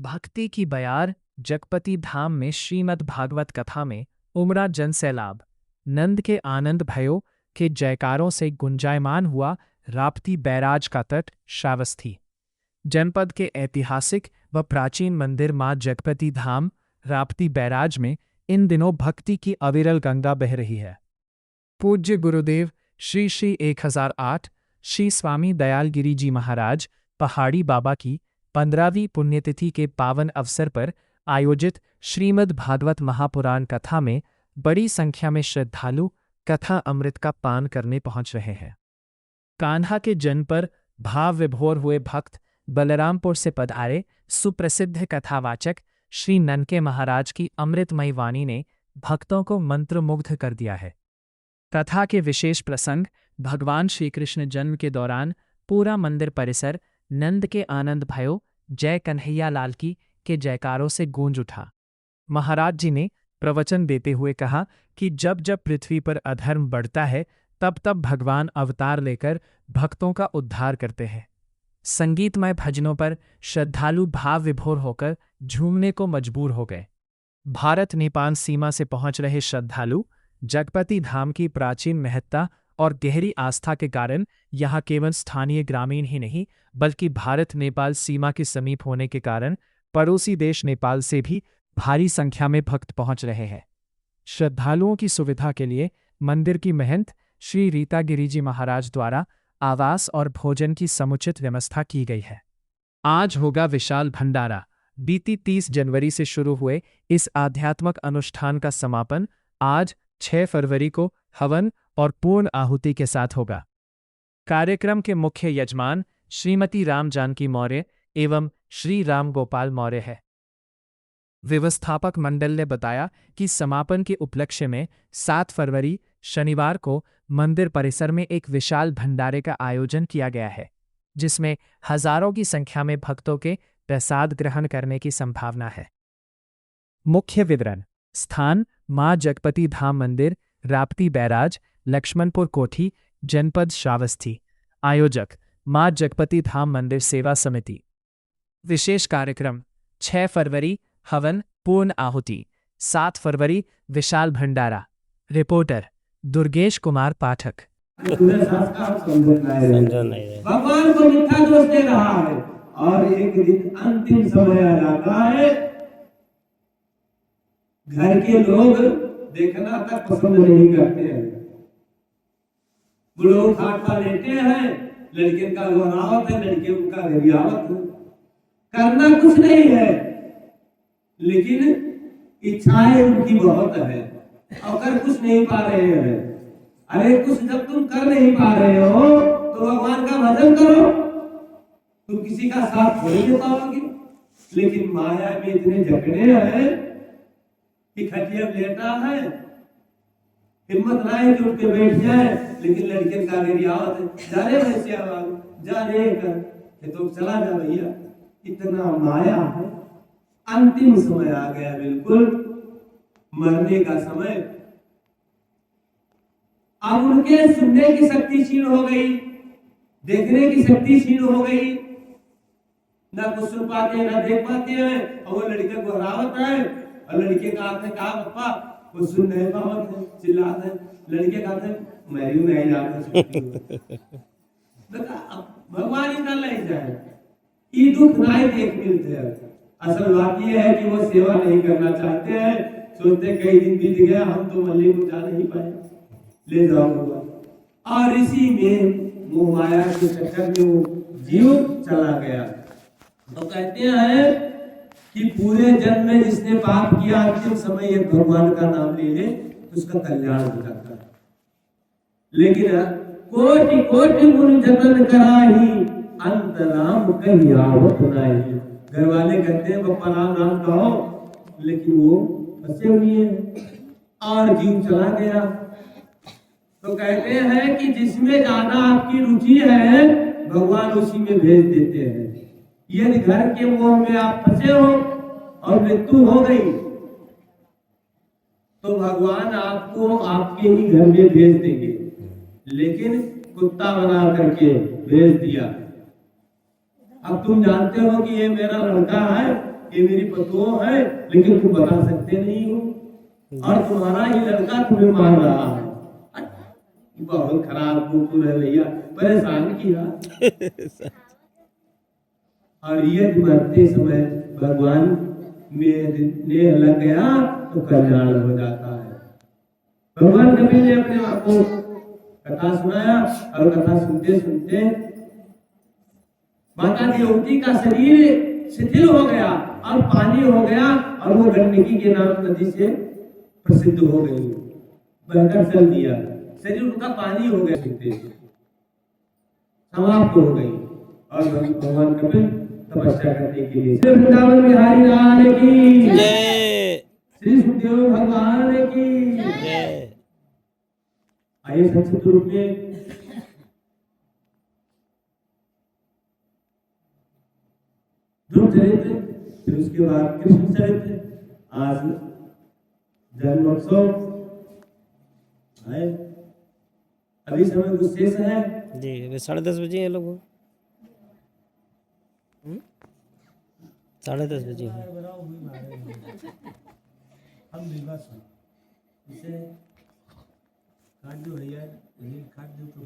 भक्ति की बयार जगपति धाम में श्रीमद् भागवत कथा में उमड़ा जन सैलाब। नंद के आनंद भयो के जयकारों से गुंजायमान हुआ राप्ती बैराज का तट श्रावस्ती। जनपद के ऐतिहासिक व प्राचीन मंदिर मां जगपति धाम राप्ती बैराज में इन दिनों भक्ति की अविरल गंगा बह रही है। पूज्य गुरुदेव श्री श्री 1008 श्री स्वामी दयालगिरी जी महाराज पहाड़ी बाबा की 15वीं पुण्यतिथि के पावन अवसर पर आयोजित श्रीमद् भागवत महापुराण कथा में बड़ी संख्या में श्रद्धालु कथा अमृत का पान करने पहुंच रहे हैं। कान्हा के जन्म पर भाव विभोर हुए भक्त बलरामपुर से पधारे सुप्रसिद्ध कथावाचक श्री ननके महाराज की अमृतमयी वाणी ने भक्तों को मंत्रमुग्ध कर दिया है। कथा के विशेष प्रसंग भगवान श्रीकृष्ण जन्म के दौरान पूरा मंदिर परिसर नंद के आनंद भयो जय कन्हैया लाल की के जयकारों से गूंज उठा। महाराज जी ने प्रवचन देते हुए कहा कि जब जब पृथ्वी पर अधर्म बढ़ता है तब तब भगवान अवतार लेकर भक्तों का उद्धार करते हैं। संगीतमय भजनों पर श्रद्धालु भाव विभोर होकर झूमने को मजबूर हो गए। भारत नेपाल सीमा से पहुंच रहे श्रद्धालु जगपति धाम की प्राचीन महत्ता और गहरी आस्था के कारण यहाँ केवल स्थानीय ग्रामीण ही नहीं बल्कि भारत नेपाल सीमा के समीप होने के कारण पड़ोसी देश नेपाल से भी भारी संख्या में भक्त पहुंच रहे हैं। श्रद्धालुओं की सुविधा के लिए मंदिर की महंत श्री रीता गिरिजी महाराज द्वारा आवास और भोजन की समुचित व्यवस्था की गई है। आज होगा विशाल भंडारा। बीती 30 जनवरी से शुरू हुए इस आध्यात्मिक अनुष्ठान का समापन आज 6 फरवरी को हवन और पूर्ण आहुति के साथ होगा। कार्यक्रम के मुख्य यजमान श्रीमती राम जानकी मौर्य एवं श्री राम गोपाल मौर्य है। व्यवस्थापक मंडल ने बताया कि समापन के उपलक्ष्य में 7 फरवरी शनिवार को मंदिर परिसर में एक विशाल भंडारे का आयोजन किया गया है, जिसमें हजारों की संख्या में भक्तों के प्रसाद ग्रहण करने की संभावना है। मुख्य विवरण। स्थान मां जगपति धाम मंदिर, राप्ती बैराज, लक्ष्मणपुर कोठी, जनपद श्रावस्ती। आयोजक मां जगपति धाम मंदिर सेवा समिति। विशेष कार्यक्रम 6 फरवरी हवन पूर्ण आहुति, 7 फरवरी विशाल भंडारा। रिपोर्टर दुर्गेश कुमार पाठक। भगवान को मिथ्या दोष दे रहा है और एक दिन अंतिम समय आ जाता है, घर के लोग देखना तक पसंद नहीं करते हैं। बुढ़ो खाटपा लेते हैं, लड़के का गोरावत है, लड़के का गरियावत है। करना कुछ नहीं है लेकिन इच्छाएं उनकी बहुत है और कर कुछ नहीं पा रहे हैं। अरे कुछ जब तुम कर नहीं पा रहे हो तो भगवान का भजन करो, तुम किसी का साथ नहीं दे पाओगे। लेकिन माया में इतने जकड़े हैं कि खटिया लेटा है, हिम्मत ना है कि उठ के बैठ जाए, लेकिन लड़के का गरियावत है, जा रे भैंसिया जा रे कर तो चला जा भैया। इतना माया है। अंतिम समय आ गया, बिल्कुल मरने का समय। अब उनके सुनने की शक्ति क्षीण हो गई, देखने की शक्ति क्षीण हो गई, ना कुछ सुन पाते हैं ना देख पाते हैं। और वो लड़के को हरावत है और लड़के का हाथ में कहा पप्पा वो सुन नहीं पाते, चिल्लाते हैं। लड़के का मैं भी नहीं जाता। भगवान ही कर ले जाए, ये दुख नहीं देख मिलते हैं। असल बात यह है कि वो सेवा नहीं करना चाहते हैं, सोचते कई दिन बीत गया हम तो मल्ली को जा नहीं पाए, ले जाओ भगवान। और इसी में वो माया के चक्कर में वो जीव चला गया। तो कहते हैं कि पूरे जन्म में जिसने पाप किया अंतिम समय ये भगवान का नाम ले ले उसका कल्याण हो जाता है। लेकिन कोटि कोटि गुण जतन कराही अंत राम कहीं आवत नहीं। घर वाले कहते हैं पप्पा राम राम कहो, लेकिन वो फंसे हुए हैं और जीव चला गया। तो कहते हैं कि जिसमें ज्यादा आपकी रुचि है भगवान उसी में भेज देते हैं। यदि घर के मोह में आप फंसे हो और मृत्यु हो गई तो भगवान आपको आपके ही घर में भेज देंगे, लेकिन कुत्ता बना करके भेज दिया। अब तुम जानते हो कि ये मेरा लड़का है, ये मेरी पतोह है, लेकिन तुम बता सकते नहीं हो, और तुम्हारा ही लड़का तुम्हें मार रहा है। बहुत खराब गोकुल है भैया, परेशान किया। और ये मरते समय भगवान में ने लग गया तो कल्याण हो जाता है। भगवान कबीर ने अपने आप को कथा सुनाया, और कथा सुनते सुनते माता देवती का शरीर शिथिल हो गया और पानी हो गया, और वो गंडकी के नाम नदी से प्रसिद्ध हो गई, बहकर चल दिया, शरीर उनका पानी हो गया, समाप्त हो गई। और भगवान कपिल तपस्या करने के लिए श्री वृंदावन बिहारी लाल की जय, श्री सुखदेव भगवान की जय। आइए संक्षिप्त रूप में ध्रुव चरित्र, फिर उसके बाद कृष्ण चरित्र, आज जन्मोत्सव है। अभी समय कुछ शेष है। जी अभी 10:30 बजे हैं लोग। 10:30 बजे हैं। हम निर्वास इसे काट दो भैया, काट दो तो